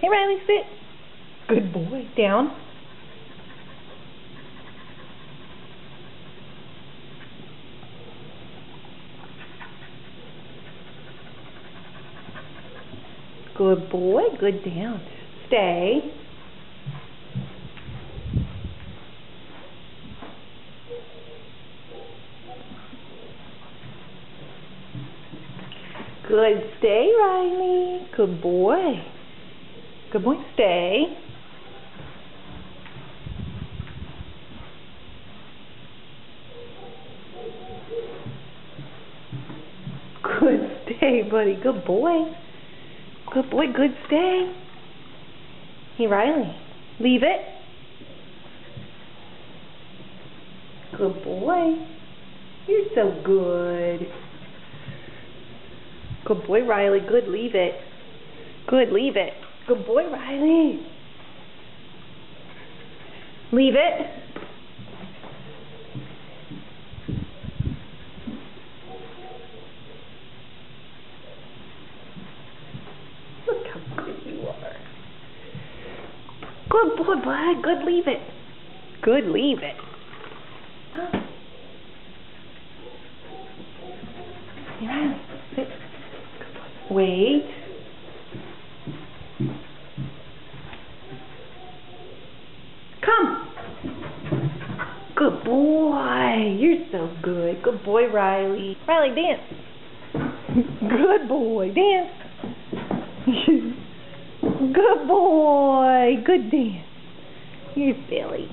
Hey, Riley, sit. Good boy. Down. Good boy. Good down. Stay. Good. Stay, Riley. Good boy. Good boy. Stay. Good. Stay, buddy. Good boy. Good boy. Good. Stay. Hey, Riley. Leave it. Good boy. You're so good. Good boy, Riley. Good. Leave it. Good. Leave it. Good boy, Riley. Leave it. Look how good you are. Good boy, bud. Good. Leave it. Good. Leave it. Hey, Riley. Sit. Wait. Come. Good boy. You're so good. Good boy, Riley. Riley, dance. Good boy. Dance. Good boy. Good dance. You're silly.